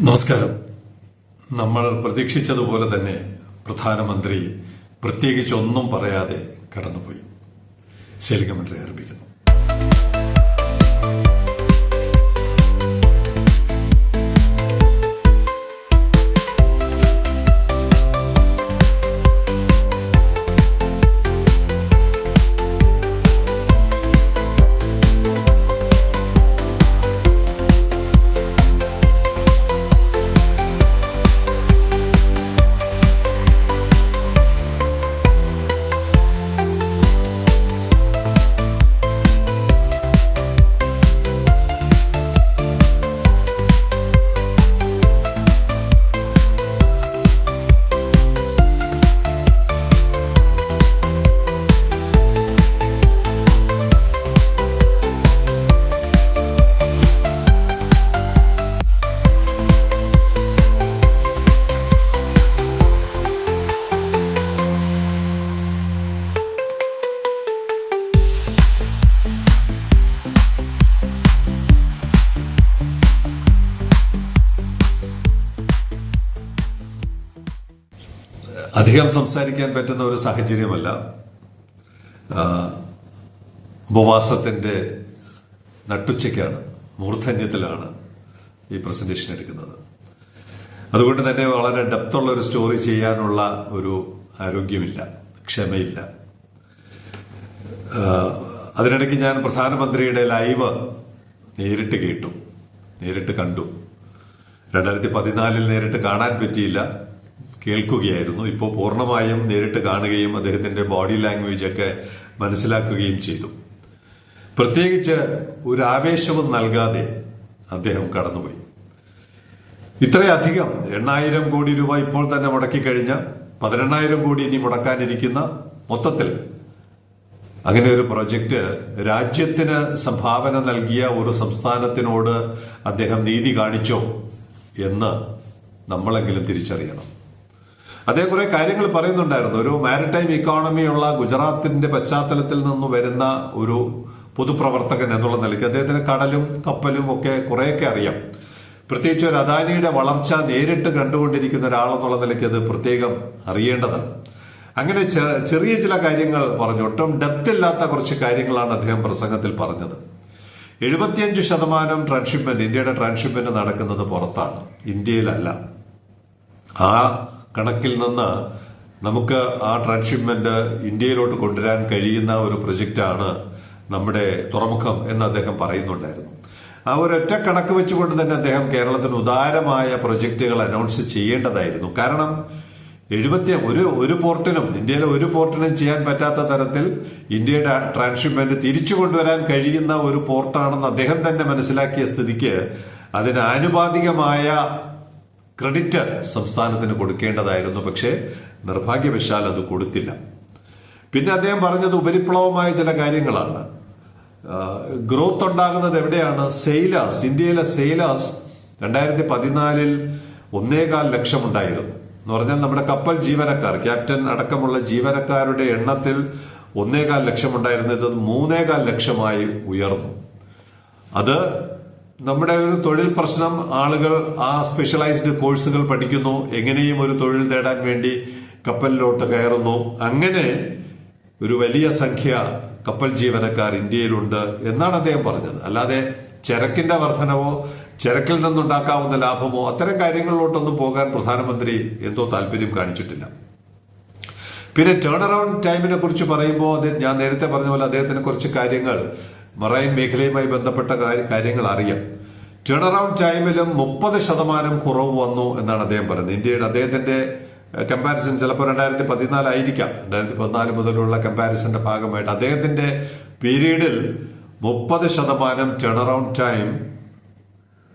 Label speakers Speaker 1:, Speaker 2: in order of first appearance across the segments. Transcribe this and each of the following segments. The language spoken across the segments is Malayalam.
Speaker 1: നമസ്കാരം. നമ്മൾ പ്രതീക്ഷിച്ചതുപോലെ തന്നെ പ്രധാനമന്ത്രി പ്രത്യേകിച്ചൊന്നും പറയാതെ കടന്നുപോയി. ശൈലജ കമന്ററി ആരംഭിക്കുന്നു. അധികം സംസാരിക്കാൻ പറ്റുന്ന ഒരു സാഹചര്യമല്ല. ഉപവാസത്തിന്റെ നട്ടുച്ചയ്ക്കാണ്, മൂർധന്യത്തിലാണ് ഈ പ്രസന്റേഷൻ എടുക്കുന്നത്. അതുകൊണ്ട് തന്നെ വളരെ ഡെപ്തുള്ള ഒരു സ്റ്റോറി ചെയ്യാനുള്ള ഒരു ആരോഗ്യമില്ല, ക്ഷമയില്ല. അതിനിടയ്ക്ക് ഞാൻ പ്രധാനമന്ത്രിയുടെ ലൈവ് നേരിട്ട് കണ്ടു. 2014 നേരിട്ട് കാണാൻ പറ്റിയില്ല, കേൾക്കുകയായിരുന്നു. ഇപ്പോൾ പൂർണ്ണമായും നേരിട്ട് കാണുകയും അദ്ദേഹത്തിന്റെ ബോഡി ലാംഗ്വേജ് ഒക്കെ മനസ്സിലാക്കുകയും ചെയ്തു. പ്രത്യേകിച്ച് ഒരു ആവേശവും നൽകാതെ അദ്ദേഹം കടന്നുപോയി. ഇത്രയധികം 8,000 കോടി രൂപ ഇപ്പോൾ തന്നെ മുടക്കിക്കഴിഞ്ഞ 18,000 കോടി ഇനി മുടക്കാനിരിക്കുന്ന മൊത്തത്തിൽ അങ്ങനെ ഒരു പ്രൊജക്ട് രാജ്യത്തിന് സംഭാവന നൽകിയ ഒരു സംസ്ഥാനത്തിനോട് അദ്ദേഹം നീതി കാണിച്ചോ എന്ന് നമ്മളെങ്കിലും തിരിച്ചറിയണം. അദ്ദേഹം കുറെ കാര്യങ്ങൾ പറയുന്നുണ്ടായിരുന്നു. ഒരു മാരിടൈം ഇക്കോണമിയുള്ള ഗുജറാത്തിന്റെ പശ്ചാത്തലത്തിൽ നിന്ന് വരുന്ന ഒരു പൊതുപ്രവർത്തകൻ എന്നുള്ള നിലയ്ക്ക് അദ്ദേഹത്തിന് കടലും കപ്പലും ഒക്കെ കുറെയൊക്കെ അറിയാം. പ്രത്യേകിച്ച് ഒരു അദാനിയുടെ വളർച്ച നേരിട്ട് കണ്ടുകൊണ്ടിരിക്കുന്ന ഒരാളെന്നുള്ള നിലയ്ക്ക് അത് പ്രത്യേകം അറിയേണ്ടതാണ്. അങ്ങനെ ചെറിയ ചില കാര്യങ്ങൾ പറഞ്ഞു. ഒട്ടും ഡെപ്ത് ഇല്ലാത്ത കുറച്ച് കാര്യങ്ങളാണ് അദ്ദേഹം പ്രസംഗത്തിൽ പറഞ്ഞത്. 75% ട്രാൻസ്ഷിപ്മെന്റ്, ഇന്ത്യയുടെ ട്രാൻസ്ഷിപ്മെന്റ് നടക്കുന്നത് പുറത്താണ്, ഇന്ത്യയിലല്ല. ആ കണക്കിൽ നിന്ന് നമുക്ക് ആ ട്രാൻസ്ഷിപ്മെന്റ് ഇന്ത്യയിലോട്ട് കൊണ്ടുവരാൻ കഴിയുന്ന ഒരു പ്രൊജക്റ്റാണ് നമ്മുടെ തുറമുഖം എന്ന് അദ്ദേഹം പറയുന്നുണ്ടായിരുന്നു. ആ ഒരൊറ്റ കണക്ക് വെച്ചുകൊണ്ട് തന്നെ അദ്ദേഹം കേരളത്തിന് ഉദാരമായ പ്രൊജക്റ്റുകൾ അനൗൺസ് ചെയ്യേണ്ടതായിരുന്നു. കാരണം ഒരു പോർട്ടിനും, ഇന്ത്യയിലെ ഒരു പോർട്ടിനും ചെയ്യാൻ പറ്റാത്ത തരത്തിൽ ഇന്ത്യയുടെ ട്രാൻസ്ഷിപ്മെന്റ് തിരിച്ചു കൊണ്ടുവരാൻ കഴിയുന്ന ഒരു പോർട്ടാണെന്ന് അദ്ദേഹം തന്നെ മനസ്സിലാക്കിയ സ്ഥിതിക്ക് അതിന് ആനുപാതികമായ ക്രെഡിറ്റ് സംസ്ഥാനത്തിന് കൊടുക്കേണ്ടതായിരുന്നു. പക്ഷേ നിർഭാഗ്യവശാൽ അത് കൊടുത്തില്ല. പിന്നെ അദ്ദേഹം പറഞ്ഞത് ഉപരിപ്ലവമായ ചില കാര്യങ്ങളാണ്. ഗ്രോത്ത് ഉണ്ടാകുന്നത് എവിടെയാണ്? സെയിലേഴ്സ്, ഇന്ത്യയിലെ സെയിലേഴ്സ് 2014 1.25 ലക്ഷം ഉണ്ടായിരുന്നു എന്ന് പറഞ്ഞാൽ നമ്മുടെ കപ്പൽ ജീവനക്കാർ, ക്യാപ്റ്റൻ അടക്കമുള്ള ജീവനക്കാരുടെ എണ്ണത്തിൽ 1.25 ലക്ഷം ഉണ്ടായിരുന്നത് 3.25 ലക്ഷമായി ഉയർന്നു. അത് നമ്മുടെ ഒരു തൊഴിൽ പ്രശ്നം, ആളുകൾ ആ സ്പെഷ്യലൈസ്ഡ് കോഴ്സുകൾ പഠിക്കുന്നു, എങ്ങനെയും ഒരു തൊഴിൽ നേടാൻ വേണ്ടി കപ്പലിലോട്ട് കയറുന്നു. അങ്ങനെ ഒരു വലിയ സംഖ്യ കപ്പൽ ജീവനക്കാർ ഇന്ത്യയിലുണ്ട് എന്നാണ് അദ്ദേഹം പറഞ്ഞത്. അല്ലാതെ ചരക്കിന്റെ വർധനവോ ചരക്കിൽ നിന്നുണ്ടാക്കാവുന്ന ലാഭമോ അത്തരം കാര്യങ്ങളിലോട്ടൊന്നും പോകാൻ പ്രധാനമന്ത്രി എന്തോ താല്പര്യം കാണിച്ചിട്ടില്ല. പിന്നെ ടേൺ അറൌണ്ട് ടൈമിനെ കുറിച്ച് പറയുമ്പോൾ ഞാൻ നേരത്തെ പറഞ്ഞ പോലെ അദ്ദേഹത്തിന് കുറച്ച് കാര്യങ്ങൾ മറൈൻ മേഖലയുമായി ബന്ധപ്പെട്ട കാര്യങ്ങൾ അറിയാം. ടേൺ അറൌണ്ട് ടൈമിലും 30% കുറവ് വന്നു എന്നാണ് അദ്ദേഹം പറയുന്നത്. ഇന്ത്യയുടെ അദ്ദേഹത്തിന്റെ കമ്പാരിസൺ ചിലപ്പോൾ 2014 ആയിരിക്കാം, 2014 മുതലുള്ള കമ്പാരിസന്റെ ഭാഗമായിട്ട് അദ്ദേഹത്തിന്റെ പീരീഡിൽ 30% ടേൺ അറൌണ്ട് ടൈം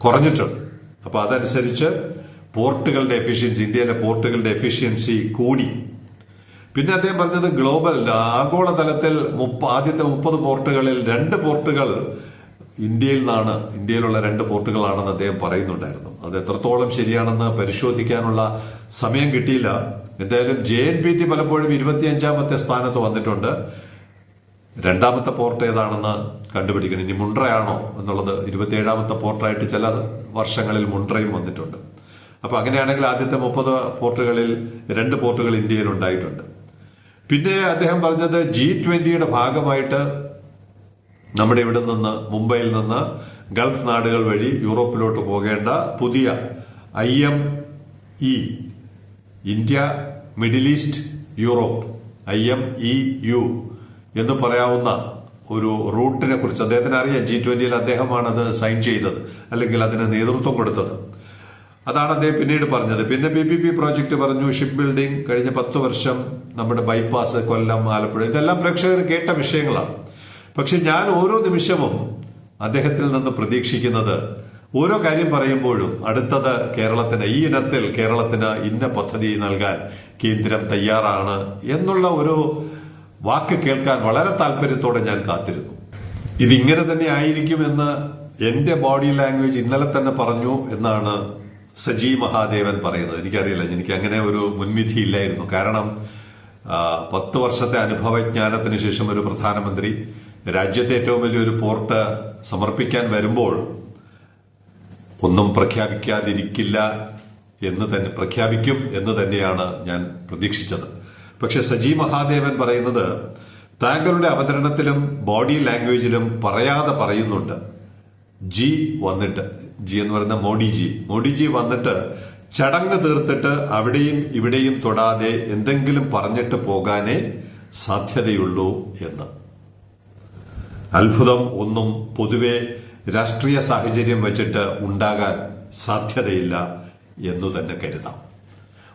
Speaker 1: കുറഞ്ഞിട്ടുണ്ട്. അപ്പൊ അതനുസരിച്ച് പോർട്ടുകളുടെ എഫിഷ്യൻസി, ഇന്ത്യയിലെ പോർട്ടുകളുടെ എഫിഷ്യൻസി കൂടി. പിന്നെ അദ്ദേഹം പറഞ്ഞത് ആഗോളതലത്തിൽ ആദ്യത്തെ 30 പോർട്ടുകളിൽ 2 പോർട്ടുകൾ ഇന്ത്യയിലുള്ള 2 പോർട്ടുകളാണെന്ന് അദ്ദേഹം പറയുന്നുണ്ടായിരുന്നു. അത് എത്രത്തോളം ശരിയാണെന്ന് പരിശോധിക്കാനുള്ള സമയം കിട്ടിയില്ല. എന്തായാലും JNPT പലപ്പോഴും 25ാമത്തെ സ്ഥാനത്ത് വന്നിട്ടുണ്ട്. രണ്ടാമത്തെ പോർട്ട് ഏതാണെന്ന് കണ്ടുപിടിക്കണം. ഇനി മുണ്ട്രയാണോ എന്നുള്ളത് 27ാമത്തെ പോർട്ടായിട്ട് ചില വർഷങ്ങളിൽ മുണ്ട്രയും വന്നിട്ടുണ്ട്. അപ്പൊ അങ്ങനെയാണെങ്കിൽ ആദ്യത്തെ 30 പോർട്ടുകളിൽ 2 പോർട്ടുകൾ ഇന്ത്യയിൽ ഉണ്ടായിട്ടുണ്ട്. പിന്നെ അദ്ദേഹം പറഞ്ഞത് G20യുടെ ഭാഗമായിട്ട് നമ്മുടെ ഇവിടെ നിന്ന് മുംബൈയിൽ നിന്ന് ഗൾഫ് നാടുകൾ വഴി യൂറോപ്പിലോട്ട് പോകേണ്ട പുതിയ IME India middle east Europe IMEU എന്ന് പറയാവുന്ന ഒരു റൂട്ടിനെ കുറിച്ച് അദ്ദേഹത്തിന് അറിയാം. G20യിൽ അദ്ദേഹമാണ് അത് സൈൻ ചെയ്തത്, അല്ലെങ്കിൽ അതിന് നേതൃത്വം കൊടുത്തത്. അതാണ് അദ്ദേഹം പിന്നീട് പറഞ്ഞത്. പിന്നെ PPP പ്രോജക്റ്റ് പറഞ്ഞു, ഷിപ്പ് ബിൽഡിംഗ്, കഴിഞ്ഞ 10 വർഷം നമ്മുടെ ബൈപ്പാസ്, കൊല്ലം, ആലപ്പുഴ, ഇതെല്ലാം പ്രേക്ഷകർ കേട്ട വിഷയങ്ങളാണ്. പക്ഷെ ഞാൻ ഓരോ നിമിഷവും അദ്ദേഹത്തിൽ നിന്ന് പ്രതീക്ഷിക്കുന്നത്, ഓരോ കാര്യം പറയുമ്പോഴും അടുത്തത് കേരളത്തിന്, ഈ ഇനത്തിൽ കേരളത്തിന് ഇന്ന പദ്ധതി നൽകാൻ കേന്ദ്രം തയ്യാറാണ് എന്നുള്ള ഒരു വാക്ക് കേൾക്കാൻ വളരെ താല്പര്യത്തോടെ ഞാൻ കാത്തിരുന്നു. ഇതിങ്ങനെ തന്നെ ആയിരിക്കുമെന്ന് എന്റെ ബോഡി ലാംഗ്വേജ് ഇന്നലെ തന്നെ പറഞ്ഞു എന്നാണ് സജി മഹാദേവൻ പറയുന്നത്. എനിക്കറിയില്ല, എനിക്ക് അങ്ങനെ ഒരു മുൻവിധി ഇല്ലായിരുന്നു. കാരണം 10 വർഷത്തെ അനുഭവജ്ഞാനത്തിന് ശേഷം ഒരു പ്രധാനമന്ത്രി രാജ്യത്തെ ഏറ്റവും വലിയൊരു പോർട്ട് സമർപ്പിക്കാൻ വരുമ്പോൾ ഒന്നും പ്രഖ്യാപിക്കാതിരിക്കില്ല എന്ന് തന്നെ, പ്രഖ്യാപിക്കും എന്ന് തന്നെയാണ് ഞാൻ പ്രതീക്ഷിച്ചത്. പക്ഷെ സജി മഹാദേവൻ പറയുന്നത്, താങ്കളുടെ അവതരണത്തിലും ബോഡി ലാംഗ്വേജിലും പറയാതെ പറയുന്നുണ്ട്, ജി വന്നിട്ട്, ജി എന്ന് പറയുന്ന മോഡിജി വന്നിട്ട് ചടങ്ങ് തീർത്തിട്ട് അവിടെയും ഇവിടെയും തൊടാതെ എന്തെങ്കിലും പറഞ്ഞിട്ട് പോകാനേ സാധ്യതയുള്ളൂ എന്ന്. അത്ഭുതം ഒന്നും പൊതുവെ രാഷ്ട്രീയ സാഹചര്യം വെച്ചിട്ട് ഉണ്ടാകാൻ സാധ്യതയില്ല എന്നു തന്നെ കരുതാം.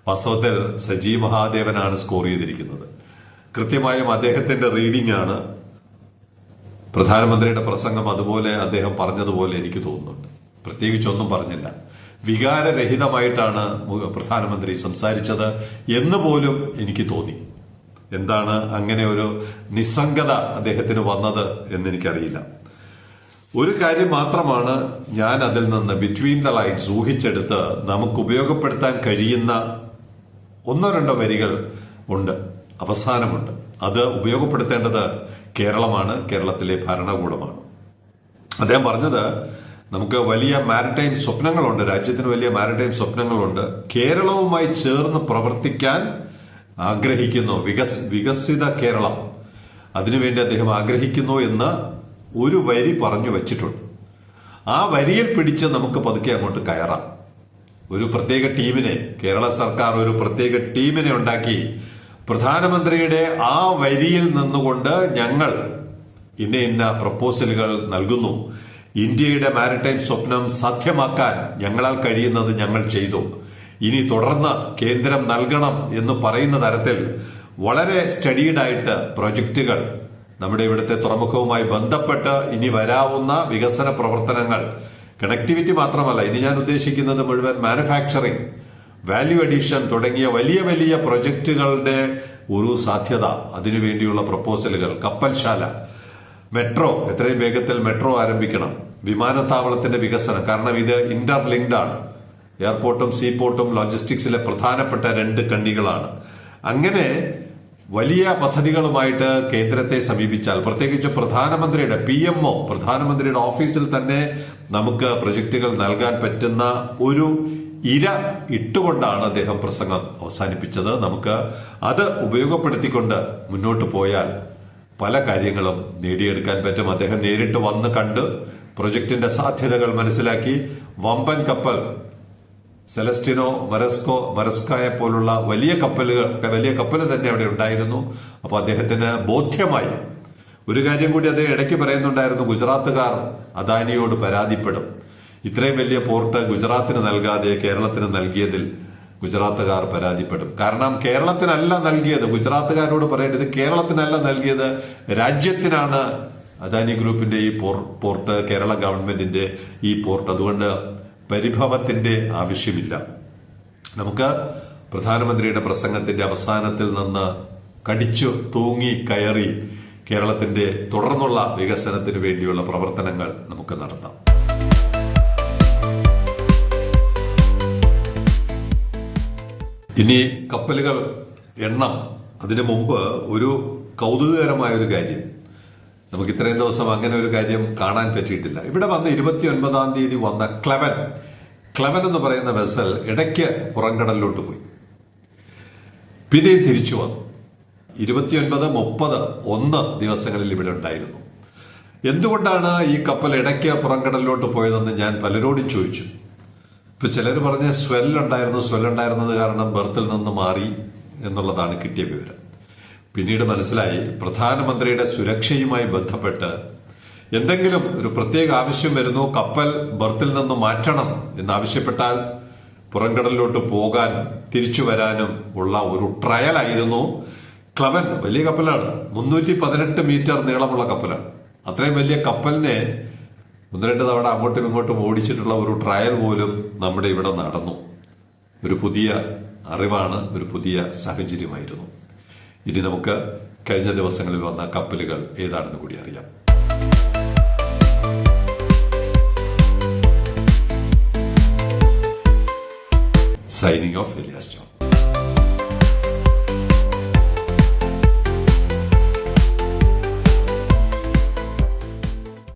Speaker 1: വാസ്തവത്തിൽ സജി മഹാദേവനാണ് സ്കോർ ചെയ്തിരിക്കുന്നത്. കൃത്യമായും അദ്ദേഹത്തിന്റെ റീഡിംഗ് ആണ് പ്രധാനമന്ത്രിയുടെ പ്രസംഗം. അതുപോലെ അദ്ദേഹം പറഞ്ഞതുപോലെ എനിക്ക് തോന്നുന്നുണ്ട്. പ്രത്യേകിച്ചൊന്നും പറഞ്ഞില്ല, വികാരരഹിതമായിട്ടാണ് പ്രധാനമന്ത്രി സംസാരിച്ചത് എന്ന് പോലും എനിക്ക് തോന്നി. എന്താണ് അങ്ങനെ ഒരു നിസ്സംഗത അദ്ദേഹത്തിന് വന്നത് എന്നെനിക്കറിയില്ല. ഒരു കാര്യം മാത്രമാണ് ഞാൻ അതിൽ നിന്ന് ബിറ്റ്വീൻ ദ ലൈൻസ് ഊഹിച്ചെടുത്ത് നമുക്ക് ഉപയോഗപ്പെടുത്താൻ കഴിയുന്ന 1-2 വരികൾ ഉണ്ട്, അവസാനമുണ്ട്. അത് ഉപയോഗപ്പെടുത്തേണ്ടത് കേരളമാണ്, കേരളത്തിലെ ഭരണകൂടമാണ്. അദ്ദേഹം പറഞ്ഞത്, നമുക്ക് വലിയ മാരിടൈം സ്വപ്നങ്ങളുണ്ട്, രാജ്യത്തിന് വലിയ മാരിടൈം സ്വപ്നങ്ങളുണ്ട്, കേരളവുമായി ചേർന്ന് പ്രവർത്തിക്കാൻ ആഗ്രഹിക്കുന്നു, വികസിത കേരളം, അതിനുവേണ്ടി അദ്ദേഹം ആഗ്രഹിക്കുന്നു എന്ന് ഒരു വരി പറഞ്ഞു വെച്ചിട്ടുണ്ട്. ആ വരിയിൽ പിടിച്ച് നമുക്ക് പതുക്കെ അങ്ങോട്ട് കയറാം. ഒരു പ്രത്യേക ടീമിനെ, കേരള സർക്കാർ ഒരു പ്രത്യേക ടീമിനെ ഉണ്ടാക്കി പ്രധാനമന്ത്രിയുടെ ആ വരിയിൽ നിന്നുകൊണ്ട് ഞങ്ങൾ ഇന്ന പ്രപ്പോസലുകൾ നൽകുന്നു, ഇന്ത്യയുടെ മാരിടൈം സ്വപ്നം സാധ്യമാക്കാൻ ഞങ്ങളാൽ കഴിയുന്നത് ഞങ്ങൾ ചെയ്തു, ഇനി തുടർന്ന് കേന്ദ്രം നൽകണം എന്ന് പറയുന്ന തരത്തിൽ വളരെ സ്റ്റഡീഡായിട്ട് പ്രൊജക്റ്റുകൾ നമ്മുടെ ഇവിടുത്തെ തുറമുഖവുമായി ബന്ധപ്പെട്ട് ഇനി വരാവുന്ന വികസന പ്രവർത്തനങ്ങൾ, കണക്ടിവിറ്റി മാത്രമല്ല, ഇനി ഞാൻ ഉദ്ദേശിക്കുന്നത് മുഴുവൻ മാനുഫാക്ചറിംഗ്, വാല്യൂ അഡീഷൻ തുടങ്ങിയ വലിയ വലിയ പ്രൊജക്റ്റുകളുടെ ഒരു സാധ്യത, അതിനുവേണ്ടിയുള്ള പ്രപ്പോസലുകൾ, കപ്പൽശാല, മെട്രോ, എത്രയും വേഗത്തിൽ മെട്രോ ആരംഭിക്കണം, വിമാനത്താവളത്തിന്റെ വികസനം, കാരണം ഇത് ഇന്റർലിങ്ക്ഡ് ആണ്. എയർപോർട്ടും സീപോർട്ടും ലോജിസ്റ്റിക്സിലെ പ്രധാനപ്പെട്ട 2 കണ്ണികളാണ്. അങ്ങനെ വലിയ പദ്ധതികളുമായിട്ട് കേന്ദ്രത്തെ സമീപിച്ചാൽ, പ്രത്യേകിച്ച് പ്രധാനമന്ത്രിയുടെ PMO, പ്രധാനമന്ത്രിയുടെ ഓഫീസിൽ തന്നെ നമുക്ക് പ്രൊജക്ടുകൾ നൽകാൻ പറ്റുന്ന ഒരു ഇര ഇട്ടുകൊണ്ടാണ് അദ്ദേഹം പ്രസംഗം അവസാനിപ്പിച്ചത്. നമുക്ക് അത് ഉപയോഗപ്പെടുത്തിക്കൊണ്ട് മുന്നോട്ട് പോയാൽ പല കാര്യങ്ങളും നേടിയെടുക്കാൻ പറ്റും. അദ്ദേഹം നേരിട്ട് വന്ന് കണ്ട് പ്രൊജക്ടിന്റെ സാധ്യതകൾ മനസ്സിലാക്കി, വമ്പൻ കപ്പൽ സെലസ്റ്റിനോ, മരസ്കായെ പോലുള്ള വലിയ കപ്പൽ തന്നെ അവിടെ ഉണ്ടായിരുന്നു. അപ്പോൾ അദ്ദേഹത്തിന് ബോധ്യമായി. ഒരു കാര്യം കൂടി അദ്ദേഹം ഇടയ്ക്ക് പറയുന്നുണ്ടായിരുന്നു, ഗുജറാത്തുകാർ അദാനിയോട് പരാതിപ്പെടും, ഇത്രയും വലിയ പോർട്ട് ഗുജറാത്തിന് നൽകാതെ കേരളത്തിന് നൽകിയതിൽ ഗുജറാത്തുകാർ പരാതിപ്പെടും. കാരണം കേരളത്തിനല്ല നൽകിയത്, ഗുജറാത്തുകാരോട് പറയേണ്ടത് കേരളത്തിനല്ല നൽകിയത്, രാജ്യത്തിനാണ് അദാനി ഗ്രൂപ്പിന്റെ ഈ പോർട്ട്, കേരള ഗവൺമെന്റിന്റെ ഈ പോർട്ട്. അതുകൊണ്ട് പരിഭവത്തിന്റെ ആവശ്യമില്ല. നമുക്ക് പ്രധാനമന്ത്രിയുടെ പ്രസംഗത്തിന്റെ അവസാനത്തിൽ നിന്ന് കടിച്ചു തൂങ്ങി കയറി കേരളത്തിന്റെ തുടർന്നുള്ള വികസനത്തിന് വേണ്ടിയുള്ള പ്രവർത്തനങ്ങൾ നമുക്ക് നടത്താം. ഇനി കപ്പലുകൾ എണ്ണം, അതിനു മുമ്പ് ഒരു കൗതുകകരമായ ഒരു കാര്യം, നമുക്ക് ഇത്രയും ദിവസം അങ്ങനെ ഒരു കാര്യം കാണാൻ പറ്റിയിട്ടില്ല. ഇവിടെ വന്ന് 29-ാം തീയതി വന്ന ക്ലെവൻ ക്ലെവൻ എന്ന് പറയുന്ന വെസൽ ഇടയ്ക്ക് പുറംകടലിലോട്ട് പോയി, പിന്നെയും തിരിച്ചു വന്നു. 29, 30, 1 ദിവസങ്ങളിൽ ഇവിടെ ഉണ്ടായിരുന്നു. എന്തുകൊണ്ടാണ് ഈ കപ്പൽ ഇടയ്ക്ക് പുറംകടലിലോട്ട് പോയതെന്ന് ഞാൻ പലരോടും ചോദിച്ചു. ഇപ്പൊ ചിലർ പറഞ്ഞ സ്വെല്ലുണ്ടായിരുന്നത് കാരണം ബർത്തിൽ നിന്ന് മാറി എന്നുള്ളതാണ് കിട്ടിയ വിവരം. പിന്നീട് മനസ്സിലായി പ്രധാനമന്ത്രിയുടെ സുരക്ഷയുമായി ബന്ധപ്പെട്ട് എന്തെങ്കിലും ഒരു പ്രത്യേക ആവശ്യം വരുന്നു, കപ്പൽ ബർത്തിൽ നിന്ന് മാറ്റണം എന്നാവശ്യപ്പെട്ടാൽ പുറംകടലിലോട്ട് പോകാൻ തിരിച്ചു വരാനും ഉള്ള ഒരു ട്രയലായിരുന്നു ക്ലെവൻ. വലിയ കപ്പലാണ്, 318 മീറ്റർ നീളമുള്ള കപ്പലാണ്. അത്രയും വലിയ കപ്പലിനെ 1-2 തവണ അങ്ങോട്ടും ഇങ്ങോട്ടും ഓടിച്ചിട്ടുള്ള ഒരു ട്രയൽ പോലും നമ്മുടെ ഇവിടെ നടന്നു. ഒരു പുതിയ അറിവാണ്, ഒരു പുതിയ സാഹചര്യമായിരുന്നു. ഇനി നമുക്ക് കഴിഞ്ഞ ദിവസങ്ങളിൽ വന്ന കപ്പലുകൾ ഏതാണെന്ന് കൂടി അറിയാം. Signing off, Elias John.